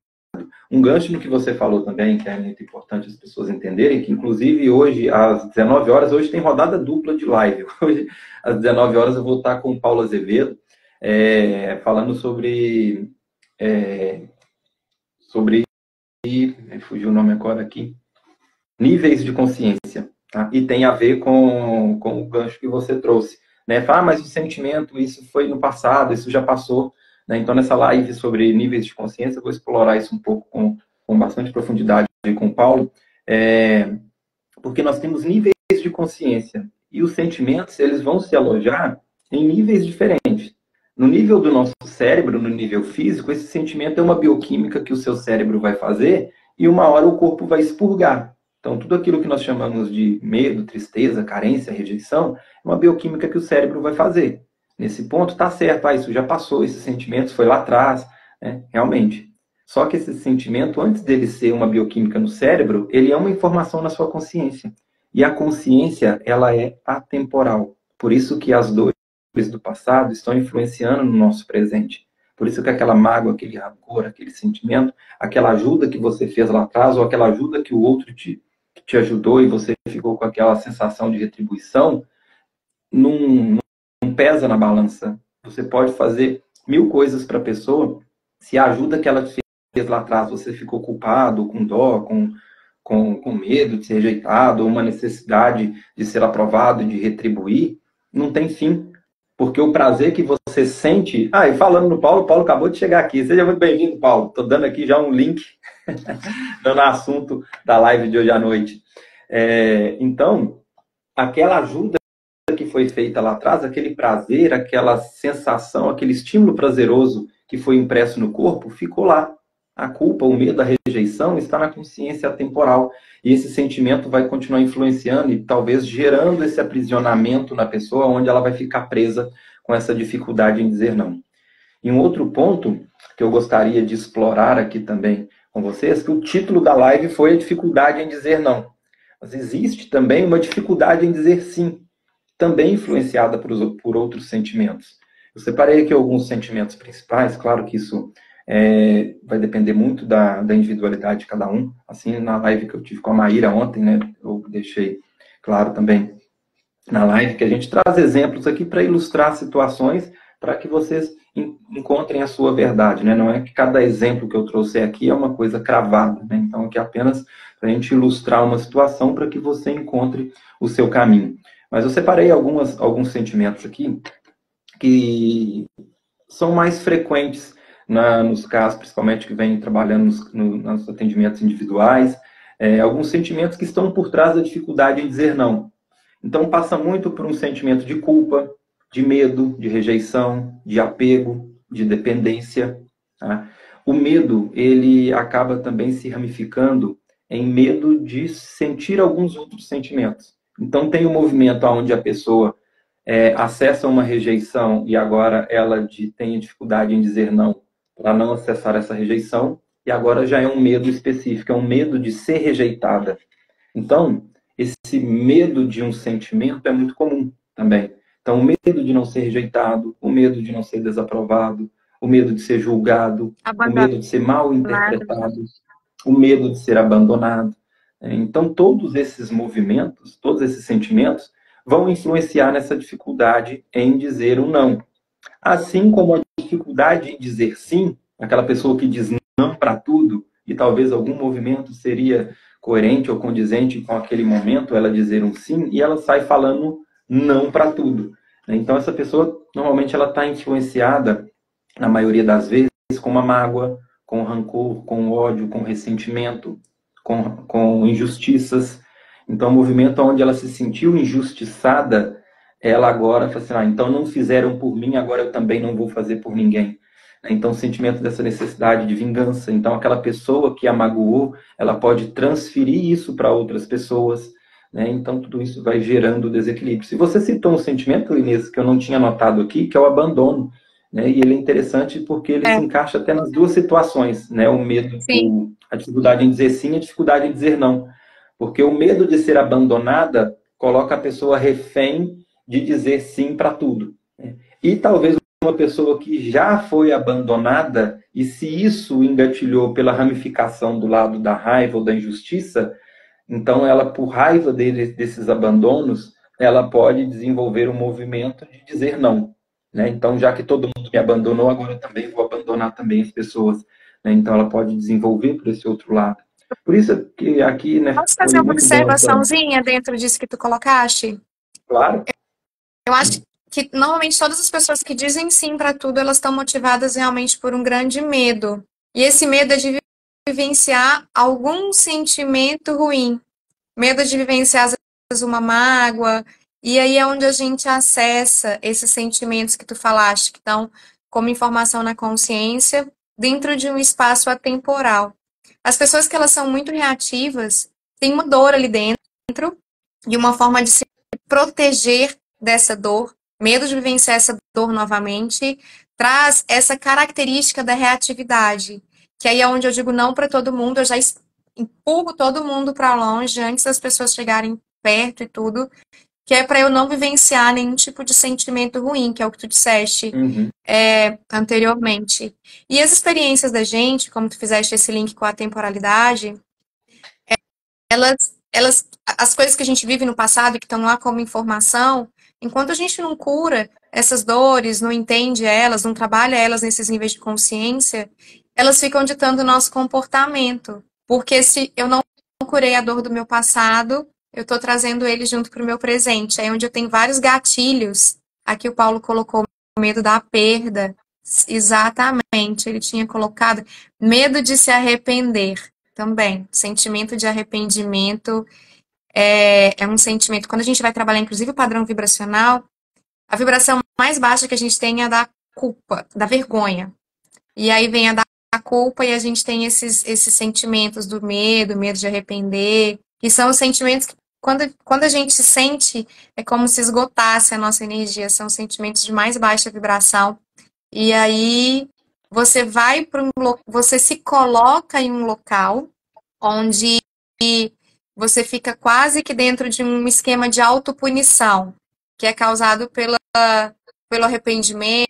S1: Um gancho no que você falou também, que é muito importante as pessoas entenderem, que inclusive hoje, às 19 horas, hoje tem rodada dupla de live. Hoje, às 19 horas, eu vou estar com o Paulo Azevedo, falando sobre, fugiu o nome agora aqui, níveis de consciência. Tá? E tem a ver com o gancho que você trouxe. Né? Fala, mas o sentimento, isso foi no passado, isso já passou. Né? Então, nessa live sobre níveis de consciência, eu vou explorar isso um pouco com bastante profundidade com o Paulo, porque nós temos níveis de consciência. E os sentimentos, eles vão se alojar em níveis diferentes. No nível do nosso cérebro, no nível físico, esse sentimento é uma bioquímica que o seu cérebro vai fazer e uma hora o corpo vai expurgar. Então, tudo aquilo que nós chamamos de medo, tristeza, carência, rejeição, é uma bioquímica que o cérebro vai fazer. Nesse ponto, tá certo, isso já passou, esses sentimentos foi lá atrás, né? Realmente. Só que esse sentimento, antes dele ser uma bioquímica no cérebro, ele é uma informação na sua consciência. E a consciência, ela é atemporal. Por isso que as dores do passado estão influenciando no nosso presente. Por isso que aquela mágoa, aquele rancor, aquele sentimento, aquela ajuda que você fez lá atrás, ou aquela ajuda que o outro te ajudou e você ficou com aquela sensação de retribuição, não pesa na balança. Você pode fazer 1000 coisas para a pessoa, se a ajuda que ela fez lá atrás você ficou culpado, com dó, com medo de ser rejeitado, ou uma necessidade de ser aprovado, de retribuir, não tem fim. Porque o prazer que você sente... e falando no Paulo, o Paulo acabou de chegar aqui. Seja muito bem-vindo, Paulo. Estou dando aqui já um link no assunto da live de hoje à noite. Então, aquela ajuda que foi feita lá atrás, aquele prazer, aquela sensação, aquele estímulo prazeroso que foi impresso no corpo, ficou lá. A culpa, o medo, a rejeição está na consciência atemporal. E esse sentimento vai continuar influenciando e talvez gerando esse aprisionamento na pessoa, onde ela vai ficar presa com essa dificuldade em dizer não. E um outro ponto que eu gostaria de explorar aqui também com vocês, que o título da live foi a dificuldade em dizer não. Mas existe também uma dificuldade em dizer sim, também influenciada por outros sentimentos. Eu separei aqui alguns sentimentos principais, claro que isso vai depender muito da individualidade de cada um. Assim, na live que eu tive com a Maíra ontem, né, eu deixei claro também na live que a gente traz exemplos aqui para ilustrar situações para que vocês encontrem a sua verdade, né? Não é que cada exemplo que eu trouxe aqui é uma coisa cravada, né? Então, aqui é apenas para a gente ilustrar uma situação para que você encontre o seu caminho. Mas eu separei alguns sentimentos aqui que são mais frequentes nos casos, principalmente que vem trabalhando nos atendimentos individuais, alguns sentimentos que estão por trás da dificuldade em dizer não. Então, passa muito por um sentimento de culpa, de medo, de rejeição, de apego, de dependência. Tá? O medo, ele acaba também se ramificando em medo de sentir alguns outros sentimentos. Então, tem um movimento onde a pessoa acessa uma rejeição e agora ela tem dificuldade em dizer não para não acessar essa rejeição, e agora já é um medo específico, é um medo de ser rejeitada. Então, esse medo de um sentimento é muito comum também. Então, o medo de não ser rejeitado, o medo de não ser desaprovado, o medo de ser julgado, o medo de ser mal interpretado, o medo de ser abandonado. Então, todos esses movimentos, todos esses sentimentos vão influenciar nessa dificuldade em dizer um não. Assim como a dificuldade em dizer sim, aquela pessoa que diz não para tudo, e talvez algum movimento seria coerente ou condizente com aquele momento, ela dizer um sim, e ela sai falando não para tudo. Então, essa pessoa, normalmente, ela está influenciada, na maioria das vezes, com uma mágoa, com rancor, com ódio, com ressentimento, com injustiças. Então, o movimento onde ela se sentiu injustiçada, ela agora fala assim, então não fizeram por mim, agora eu também não vou fazer por ninguém. Então, o sentimento dessa necessidade de vingança. Então, aquela pessoa que a magoou, ela pode transferir isso para outras pessoas. Né? Então, tudo isso vai gerando desequilíbrio. Se você citou um sentimento, Inês, que eu não tinha notado aqui, que é o abandono. Né? E ele é interessante porque ele se encaixa até nas duas situações. Né? O medo, a dificuldade em dizer sim e a dificuldade em dizer não. Porque o medo de ser abandonada coloca a pessoa refém de dizer sim para tudo. Né? E talvez uma pessoa que já foi abandonada, e se isso engatilhou pela ramificação do lado da raiva ou da injustiça, então ela, por raiva desses abandonos, ela pode desenvolver um movimento de dizer não. Né? Então, já que todo mundo me abandonou, agora eu também vou abandonar também as pessoas. Né? Então, ela pode desenvolver por esse outro lado. Por isso que aqui, né,
S2: posso fazer uma observaçãozinha dentro disso que tu colocaste?
S1: Claro.
S2: Eu acho que normalmente todas as pessoas que dizem sim para tudo, elas estão motivadas realmente por um grande medo. E esse medo é de vivenciar algum sentimento ruim. Medo de vivenciar, às vezes, uma mágoa. E aí é onde a gente acessa esses sentimentos que tu falaste, que estão como informação na consciência, dentro de um espaço atemporal. As pessoas que elas são muito reativas, têm uma dor ali dentro, e uma forma de se proteger dessa dor, medo de vivenciar essa dor novamente, traz essa característica da reatividade, que aí é onde eu digo não para todo mundo, eu já empurro todo mundo para longe antes das pessoas chegarem perto e tudo, que é para eu não vivenciar nenhum tipo de sentimento ruim, que é o que tu disseste anteriormente. E as experiências da gente, como tu fizeste esse link com a temporalidade, as coisas que a gente vive no passado e que estão lá como informação, enquanto a gente não cura essas dores, não entende elas, não trabalha elas nesses níveis de consciência, elas ficam ditando o nosso comportamento. Porque se eu não curei a dor do meu passado, eu estou trazendo ele junto para o meu presente. Aí onde eu tenho vários gatilhos. Aqui o Paulo colocou medo da perda. Exatamente, ele tinha colocado medo de se arrepender. Também, sentimento de arrependimento é um sentimento. Quando a gente vai trabalhar, inclusive, o padrão vibracional, a vibração mais baixa que a gente tem é a da culpa, da vergonha. E aí vem a da a culpa e a gente tem esses sentimentos do medo de arrepender, que são os sentimentos que, quando a gente sente, é como se esgotasse a nossa energia, são sentimentos de mais baixa vibração. E aí você vai para você se coloca em um local onde você fica quase que dentro de um esquema de autopunição, que é causado pelo arrependimento,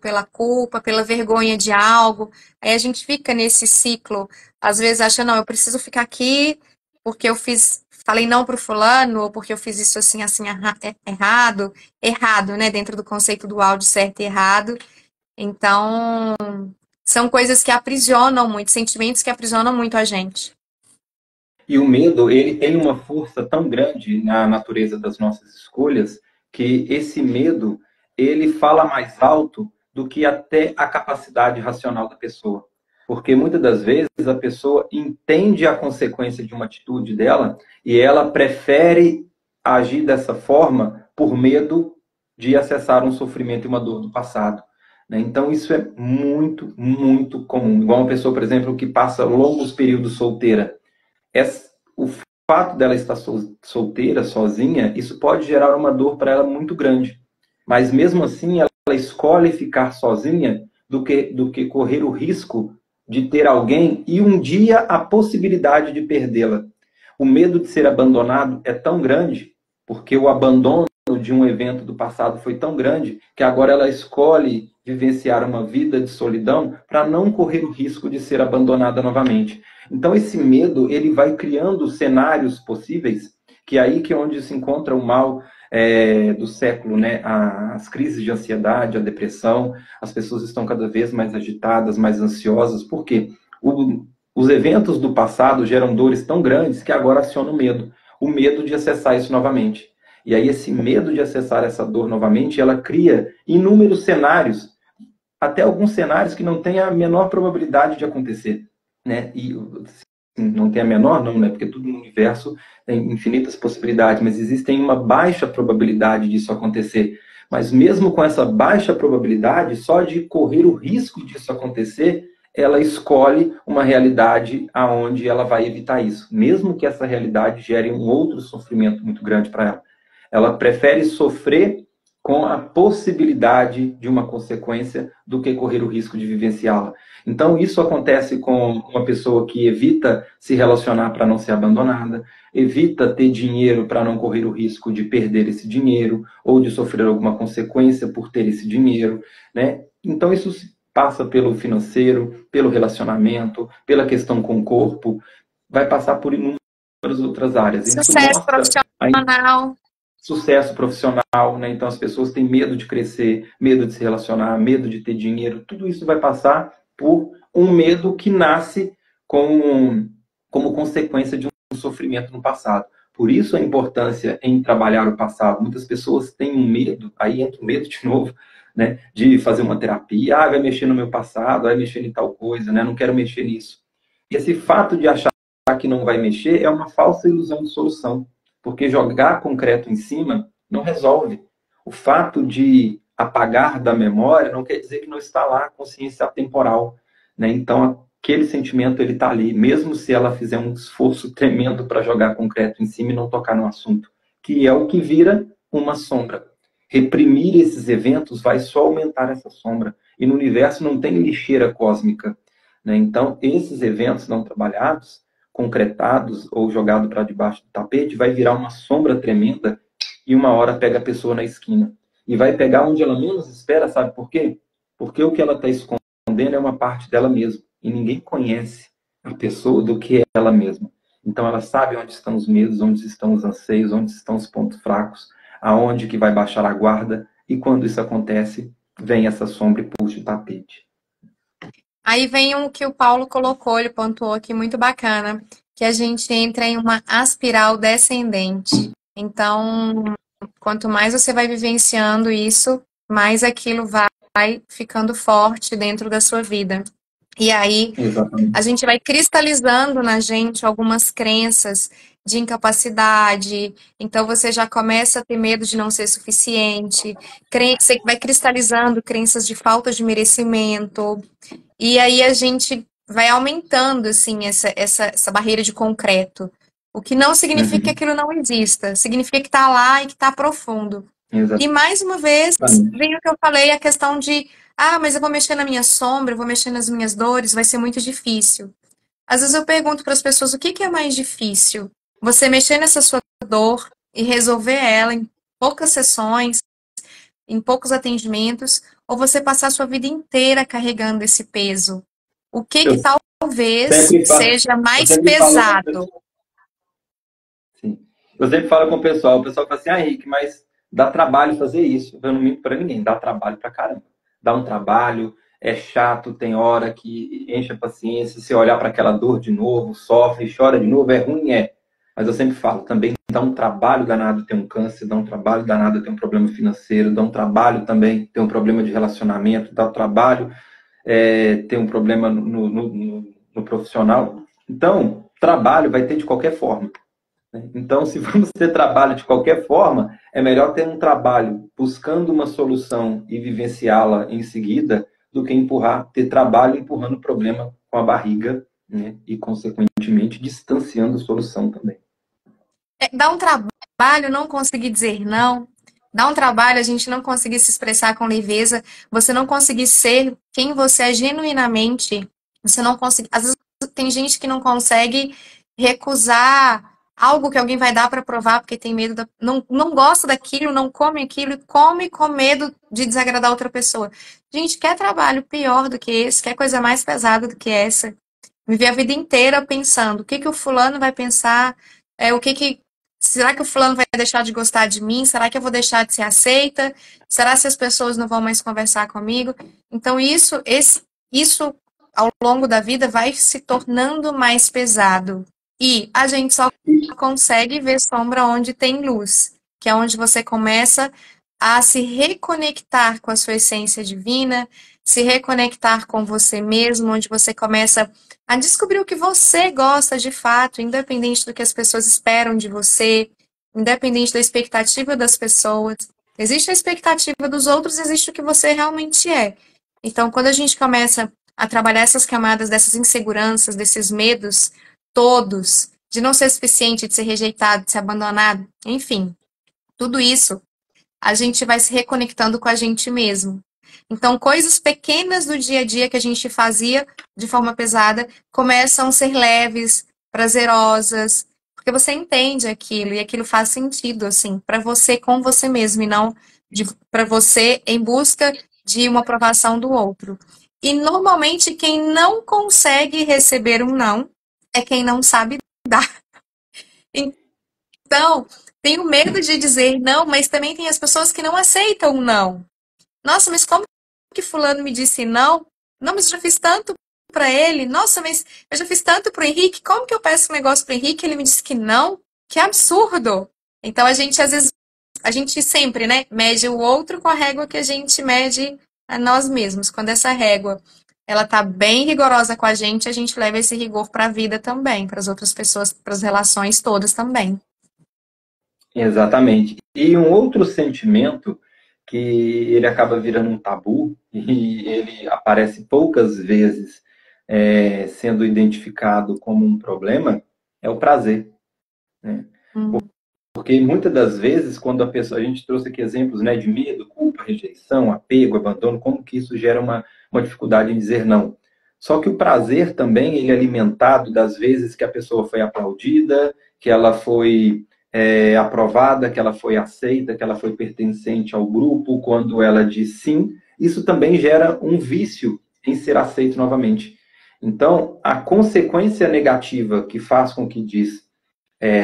S2: pela culpa, pela vergonha de algo. Aí a gente fica nesse ciclo, às vezes acha, não, eu preciso ficar aqui porque falei não pro fulano, ou porque eu fiz isso assim, assim, errado, né, dentro do conceito do áudio certo e errado. Então, são coisas que aprisionam muito, sentimentos que aprisionam muito a gente.
S1: E o medo, ele tem uma força tão grande na natureza das nossas escolhas, que esse medo, ele fala mais alto do que até a capacidade racional da pessoa. Porque muitas das vezes a pessoa entende a consequência de uma atitude dela e ela prefere agir dessa forma por medo de acessar um sofrimento e uma dor do passado. Então, isso é muito, muito comum. Igual uma pessoa, por exemplo, que passa longos períodos solteira. O fato dela estar solteira, sozinha, isso pode gerar uma dor para ela muito grande. Mas mesmo assim, ela escolhe ficar sozinha do que correr o risco de ter alguém e um dia a possibilidade de perdê-la. O medo de ser abandonado é tão grande, porque o abandono de um evento do passado foi tão grande, que agora ela escolhe vivenciar uma vida de solidão para não correr o risco de ser abandonada novamente. Então esse medo, ele vai criando cenários possíveis, que é aí que é onde se encontra o mal do século, né? As crises de ansiedade, a depressão, as pessoas estão cada vez mais agitadas, mais ansiosas. Por quê? Os eventos do passado geram dores tão grandes que agora aciona o medo de acessar isso novamente. E aí esse medo de acessar essa dor novamente, ela cria inúmeros cenários, até alguns cenários que não têm a menor probabilidade de acontecer, né? E não tem a menor, não, né? Porque tudo no universo tem infinitas possibilidades, mas existem uma baixa probabilidade disso acontecer. Mas mesmo com essa baixa probabilidade, só de correr o risco disso acontecer, ela escolhe uma realidade aonde ela vai evitar isso, mesmo que essa realidade gere um outro sofrimento muito grande para ela. Ela prefere sofrer com a possibilidade de uma consequência do que correr o risco de vivenciá-la. Então, isso acontece com uma pessoa que evita se relacionar para não ser abandonada, evita ter dinheiro para não correr o risco de perder esse dinheiro ou de sofrer alguma consequência por ter esse dinheiro, né? Então, isso passa pelo financeiro, pelo relacionamento, pela questão com o corpo, vai passar por inúmeras outras áreas. Isso
S2: Sucesso
S1: mostra
S2: profissional.
S1: sucesso profissional, né? Então as pessoas têm medo de crescer, medo de se relacionar, medo de ter dinheiro. Tudo isso vai passar por um medo que nasce como consequência de um sofrimento no passado. Por isso a importância em trabalhar o passado. Muitas pessoas têm um medo, aí entra o medo de novo, né? De fazer uma terapia. Ah, vai mexer no meu passado, vai mexer em tal coisa, né? Não quero mexer nisso. E esse fato de achar que não vai mexer é uma falsa ilusão de solução. Porque jogar concreto em cima não resolve. O fato de apagar da memória não quer dizer que não está lá a consciência atemporal, né? Então, aquele sentimento ele está ali, mesmo se ela fizer um esforço tremendo para jogar concreto em cima e não tocar no assunto, que é o que vira uma sombra. Reprimir esses eventos vai só aumentar essa sombra. E no universo não tem lixeira cósmica, né? Então, esses eventos não trabalhados, concretados ou jogado para debaixo do tapete, vai virar uma sombra tremenda e uma hora pega a pessoa na esquina. E vai pegar onde ela menos espera, sabe por quê? Porque o que ela está escondendo é uma parte dela mesma. E ninguém conhece a pessoa do que é ela mesma. Então ela sabe onde estão os medos, onde estão os anseios, onde estão os pontos fracos, aonde que vai baixar a guarda. E quando isso acontece, vem essa sombra e puxa o tapete.
S2: Aí vem o que o Paulo colocou, ele pontuou aqui muito bacana, que a gente entra em uma espiral descendente. Então, quanto mais você vai vivenciando isso, mais aquilo vai ficando forte dentro da sua vida. E aí,
S1: Exatamente.
S2: a gente vai cristalizando na gente algumas crenças de incapacidade. Então, você já começa a ter medo de não ser suficiente. Você vai cristalizando crenças de falta de merecimento. E aí a gente vai aumentando, assim, essa barreira de concreto. O que não significa que
S1: Uhum.
S2: aquilo não exista, significa que está lá e que está profundo. E mais uma vez,
S1: Exatamente.
S2: vem o que eu falei, a questão de, mas eu vou mexer na minha sombra, eu vou mexer nas minhas dores, vai ser muito difícil. Às vezes eu pergunto para as pessoas o que que é mais difícil? Você mexer nessa sua dor e resolver ela em poucas sessões, em poucos atendimentos, ou você passar a sua vida inteira carregando esse peso? O que
S1: Eu
S2: que talvez
S1: sempre falo,
S2: seja
S1: eu
S2: mais
S1: sempre falo com o
S2: pesado?
S1: pessoal, sim. Eu sempre falo com o pessoal fala assim, Henrique, mas dá trabalho fazer isso. Eu não minto para ninguém, dá trabalho pra caramba. Dá um trabalho, é chato, tem hora que enche a paciência, você olhar para aquela dor de novo, sofre, chora de novo, é ruim, é. Mas eu sempre falo, também dá um trabalho danado ter um câncer, dá um trabalho danado ter um problema financeiro, dá um trabalho também ter um problema de relacionamento, dá um trabalho ter um problema no profissional. Então, trabalho vai ter de qualquer forma. Né? Então, se vamos ter trabalho de qualquer forma, é melhor ter um trabalho buscando uma solução e vivenciá-la em seguida, do que ter trabalho empurrando o problema com a barriga, né? E, consequentemente, distanciando a solução também.
S2: Dá um trabalho não conseguir dizer não, dá um trabalho a gente não conseguir se expressar com leveza, você não conseguir ser quem você é genuinamente, você não consegue. Às vezes tem gente que não consegue recusar algo que alguém vai dar para provar porque tem medo, não gosta daquilo, não come aquilo, e come com medo de desagradar outra pessoa. Gente, quer trabalho pior do que esse, quer coisa mais pesada do que essa? Viver a vida inteira pensando o que que o fulano vai pensar, o que que será que o fulano vai deixar de gostar de mim? Será que eu vou deixar de ser aceita? Será que as pessoas não vão mais conversar comigo? Então isso ao longo da vida vai se tornando mais pesado. E a gente só consegue ver sombra onde tem luz, que é onde você começa a se reconectar com a sua essência divina, se reconectar com você mesmo, onde você começa a descobrir o que você gosta de fato, independente do que as pessoas esperam de você, independente da expectativa das pessoas. Existe a expectativa dos outros, existe o que você realmente é. Então, quando a gente começa a trabalhar essas camadas dessas inseguranças, desses medos todos, de não ser suficiente, de ser rejeitado, de ser abandonado, enfim, tudo isso, a gente vai se reconectando com a gente mesmo. Então, coisas pequenas do dia a dia que a gente fazia de forma pesada começam a ser leves, prazerosas, porque você entende aquilo e aquilo faz sentido, assim, para você com você mesmo e não para você em busca de uma aprovação do outro. E normalmente quem não consegue receber um não é quem não sabe dar. Então, tenho medo de dizer não, mas também tem as pessoas que não aceitam o não. Nossa, mas como que fulano me disse não? Não, mas eu já fiz tanto para ele. Nossa, mas eu já fiz tanto pro Henrique. Como que eu peço um negócio pro Henrique e ele me disse que não? Que absurdo! Então a gente às vezes a gente sempre, né, mede o outro com a régua que a gente mede a nós mesmos. Quando essa régua ela tá bem rigorosa com a gente leva esse rigor para a vida também, para as outras pessoas, para as relações todas também.
S1: Exatamente. E um outro sentimento que ele acaba virando um tabu e ele aparece poucas vezes sendo identificado como um problema é o prazer, né?
S2: Hum.
S1: Porque muitas das vezes, quando a gente trouxe aqui exemplos, né, de medo, culpa, rejeição, apego, abandono, como que isso gera uma dificuldade em dizer não. Só que o prazer também, ele é alimentado das vezes que a pessoa foi aplaudida, que ela foi aprovada, que ela foi aceita, que ela foi pertencente ao grupo, quando ela diz sim. Isso também gera um vício em ser aceito novamente. Então, a consequência negativa que faz com que diz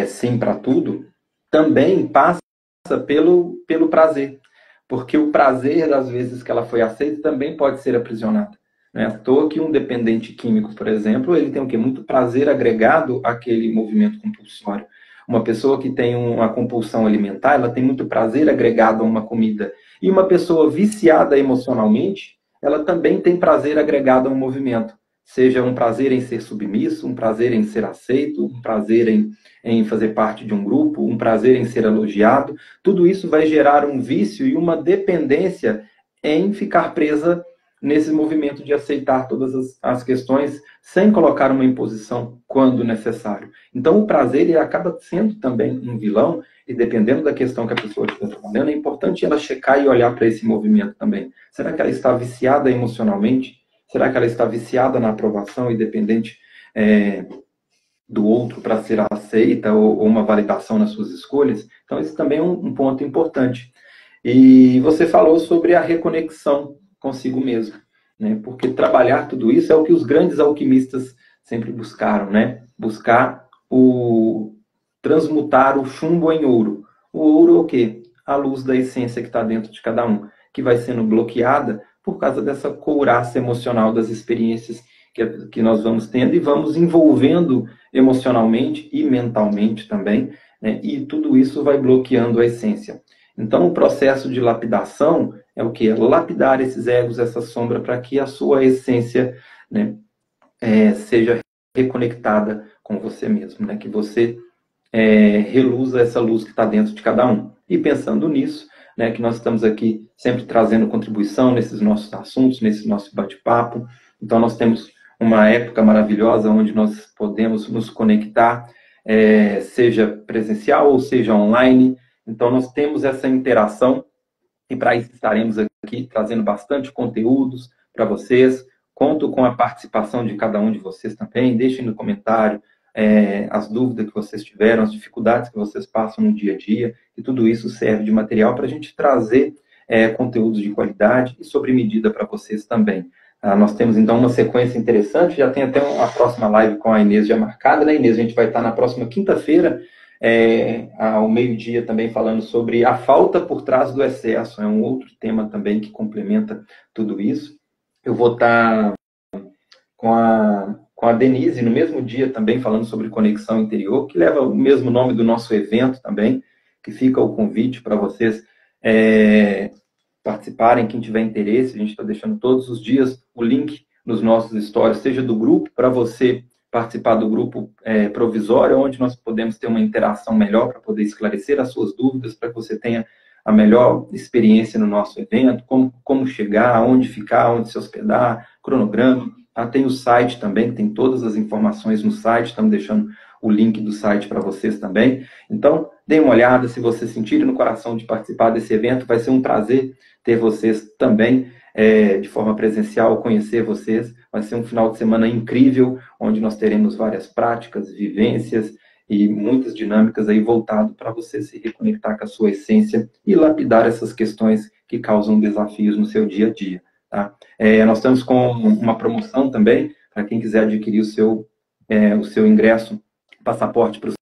S1: sim para tudo, também passa pelo prazer. Porque o prazer, das vezes que ela foi aceita, também pode ser aprisionado. Não é à toa que um dependente químico, por exemplo, ele tem o quê? Muito prazer agregado àquele movimento compulsório. Uma pessoa que tem uma compulsão alimentar, ela tem muito prazer agregado a uma comida. E uma pessoa viciada emocionalmente, ela também tem prazer agregado a um movimento. Seja um prazer em ser submisso, um prazer em ser aceito, um prazer em fazer parte de um grupo, um prazer em ser elogiado. Tudo isso vai gerar um vício e uma dependência em ficar presa nesse movimento de aceitar todas as questões sem colocar uma imposição quando necessário. Então, o prazer ele acaba sendo também um vilão, e dependendo da questão que a pessoa está trabalhando, é importante ela checar e olhar para esse movimento também. Será que ela está viciada emocionalmente? Será que ela está viciada na aprovação e dependente do outro para ser aceita ou uma validação nas suas escolhas? Então, esse também é um ponto importante. E você falou sobre a reconexão consigo mesmo, né? Porque trabalhar tudo isso é o que os grandes alquimistas sempre buscaram, né? Buscar transmutar o chumbo em ouro. O ouro é o quê? A luz da essência que está dentro de cada um, que vai sendo bloqueada por causa dessa couraça emocional das experiências que nós vamos tendo e vamos envolvendo emocionalmente e mentalmente também, né? E tudo isso vai bloqueando a essência. Então, o processo de lapidação é o quê? É lapidar esses egos, essa sombra, para que a sua essência, né, seja reconectada com você mesmo, né? Que você reluza essa luz que está dentro de cada um. E pensando nisso, né, que nós estamos aqui sempre trazendo contribuição nesses nossos assuntos, nesse nosso bate-papo. Então, nós temos uma época maravilhosa onde nós podemos nos conectar, seja presencial ou seja online. Então, nós temos essa interação e para isso estaremos aqui trazendo bastante conteúdos para vocês. Conto com a participação de cada um de vocês também. Deixem no comentário as dúvidas que vocês tiveram, as dificuldades que vocês passam no dia a dia. E tudo isso serve de material para a gente trazer conteúdos de qualidade e sobre medida para vocês também. Nós temos, então, uma sequência interessante. Já tem até a próxima live com a Inês já marcada, né, Inês? A gente vai estar na próxima quinta-feira, ao meio-dia, também falando sobre a falta por trás do excesso. É um outro tema também que complementa tudo isso. Eu vou estar com a Denise no mesmo dia também falando sobre conexão interior, que leva o mesmo nome do nosso evento também, que fica o convite para vocês participarem, quem tiver interesse. A gente está deixando todos os dias o link nos nossos stories, seja do grupo, para você participar do grupo provisório, onde nós podemos ter uma interação melhor para poder esclarecer as suas dúvidas, para que você tenha a melhor experiência no nosso evento, como chegar, onde ficar, onde se hospedar, cronograma. Tem o site também, tem todas as informações no site, estamos deixando o link do site para vocês também. Então, deem uma olhada, se vocês sentirem no coração de participar desse evento, vai ser um prazer ter vocês também de forma presencial, conhecer vocês. Vai ser um final de semana incrível, onde nós teremos várias práticas, vivências e muitas dinâmicas aí voltado para você se reconectar com a sua essência e lapidar essas questões que causam desafios no seu dia a dia. Tá? Nós estamos com uma promoção também, para quem quiser adquirir o seu ingresso, passaporte para os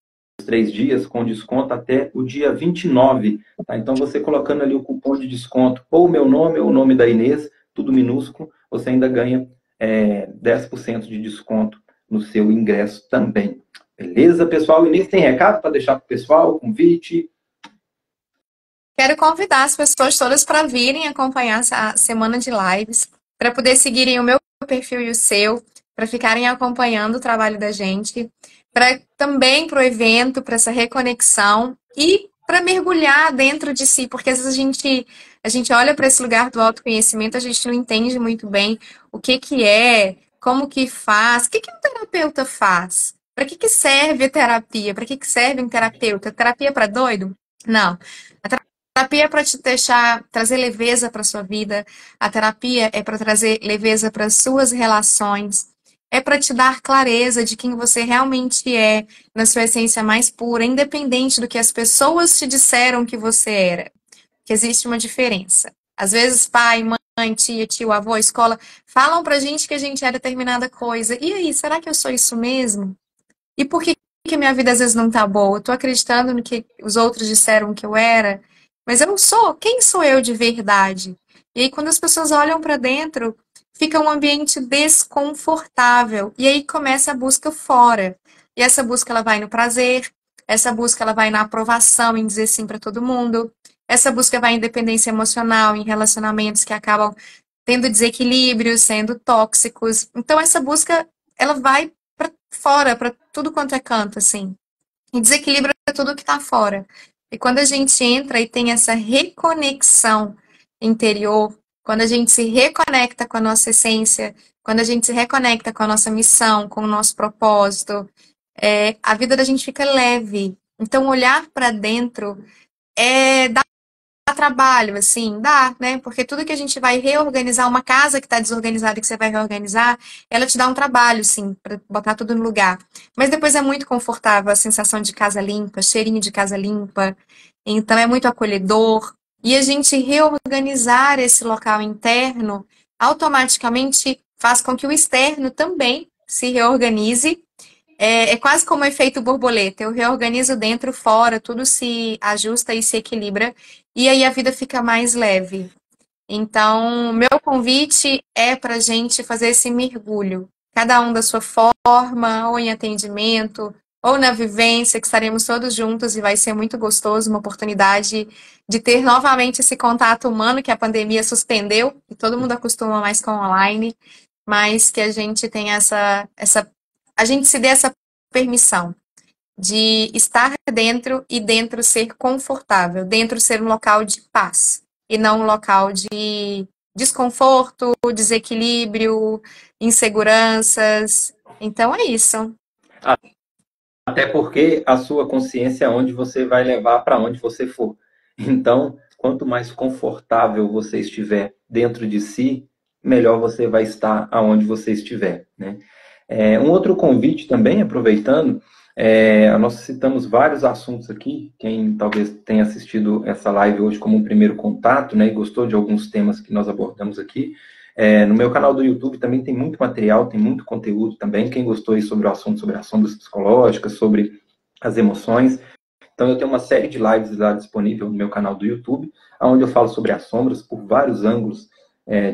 S1: 3 dias, com desconto até o dia 29. Tá? Então, você colocando ali o cupom de desconto, ou o meu nome, ou o nome da Inês, tudo minúsculo, você ainda ganha 10% de desconto no seu ingresso também. Beleza, pessoal? Inês, tem recado para deixar para o pessoal, convite?
S2: Quero convidar as pessoas todas para virem acompanhar essa semana de lives, para poder seguirem o meu perfil e o seu, para ficarem acompanhando o trabalho da gente, também para o evento, para essa reconexão e para mergulhar dentro de si, porque às vezes a gente olha para esse lugar do autoconhecimento, a gente não entende muito bem o que é, como que faz, o que um terapeuta faz, para que serve a terapia, para que serve um terapeuta? Terapia para doido? Não. A terapia é para te trazer leveza para sua vida. A terapia é para trazer leveza para as suas relações. É para te dar clareza de quem você realmente é, na sua essência mais pura, independente do que as pessoas te disseram que você era. Que existe uma diferença. Às vezes, pai, mãe, tia, tio, avô, escola, falam pra gente que a gente é determinada coisa. E aí, será que eu sou isso mesmo? E por que a minha vida às vezes não tá boa? Eu tô acreditando no que os outros disseram que eu era, mas eu não sou. Quem sou eu de verdade? E aí, quando as pessoas olham para dentro, fica um ambiente desconfortável. E aí começa a busca fora. E essa busca ela vai no prazer, essa busca ela vai na aprovação, em dizer sim para todo mundo. Essa busca vai em dependência emocional, em relacionamentos que acabam tendo desequilíbrios, sendo tóxicos. Então essa busca ela vai para fora, para tudo quanto é canto, assim. E desequilibra tudo que está fora. E quando a gente entra e tem essa reconexão interior, quando a gente se reconecta com a nossa essência, quando a gente se reconecta com a nossa missão, com o nosso propósito, a vida da gente fica leve. Então, olhar para dentro dá trabalho, assim, dá, né? Porque tudo que a gente vai reorganizar, uma casa que está desorganizada que você vai reorganizar, ela te dá um trabalho, sim, para botar tudo no lugar. Mas depois é muito confortável a sensação de casa limpa, cheirinho de casa limpa. Então é muito acolhedor. E a gente reorganizar esse local interno automaticamente faz com que o externo também se reorganize. É quase como o efeito borboleta. Eu reorganizo dentro, fora, tudo se ajusta e se equilibra. E aí a vida fica mais leve. Então, meu convite é para a gente fazer esse mergulho. Cada um da sua forma, ou em atendimento, ou na vivência, que estaremos todos juntos e vai ser muito gostoso, uma oportunidade de ter novamente esse contato humano que a pandemia suspendeu, e todo mundo acostuma mais com online, mas que a gente tenha a gente se dê essa permissão de estar dentro e dentro ser confortável, dentro ser um local de paz e não um local de desconforto, desequilíbrio, inseguranças. Então é isso.
S1: Até porque a sua consciência é onde você vai levar para onde você for. Então, quanto mais confortável você estiver dentro de si, melhor você vai estar aonde você estiver, né? Um outro convite também, aproveitando, nós citamos vários assuntos aqui, quem talvez tenha assistido essa live hoje como um primeiro contato, né, e gostou de alguns temas que nós abordamos aqui, no meu canal do YouTube também tem muito material, tem muito conteúdo também, quem gostou aí sobre o assunto, sobre as sombras psicológicas, sobre as emoções. Então eu tenho uma série de lives lá disponível no meu canal do YouTube, onde eu falo sobre as sombras por vários ângulos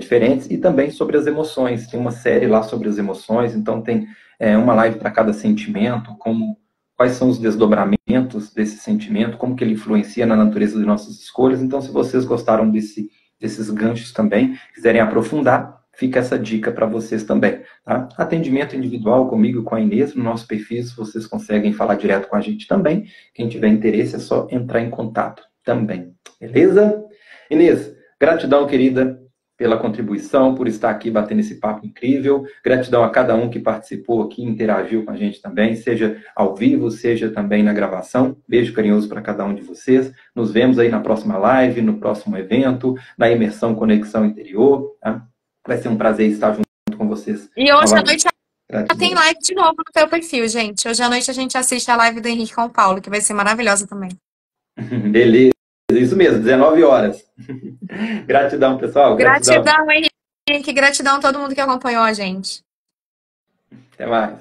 S1: diferentes e também sobre as emoções. Tem uma série lá sobre as emoções, então tem uma live para cada sentimento, quais são os desdobramentos desse sentimento, como que ele influencia na natureza de nossas escolhas. Então, se vocês gostaram desses ganchos também, quiserem aprofundar, fica essa dica para vocês também. Tá? Atendimento individual comigo, com a Inês, no nosso perfil, vocês conseguem falar direto com a gente também. Quem tiver interesse é só entrar em contato também. Beleza? Inês, gratidão, querida, pela contribuição, por estar aqui batendo esse papo incrível. Gratidão a cada um que participou aqui, interagiu com a gente também, seja ao vivo, seja também na gravação. Beijo carinhoso para cada um de vocês. Nos vemos aí na próxima live, no próximo evento, na imersão Conexão Interior. Tá? Vai ser um prazer estar junto com vocês.
S2: E hoje à noite
S1: Gratidão.
S2: tem live de novo no teu perfil, gente. Hoje à noite a gente assiste a live do Henrique com o Paulo, que vai ser maravilhosa também.
S1: Beleza. Isso mesmo, 19 horas. Gratidão, pessoal.
S2: Gratidão, Henrique. Gratidão a todo mundo que acompanhou a gente.
S1: Até mais.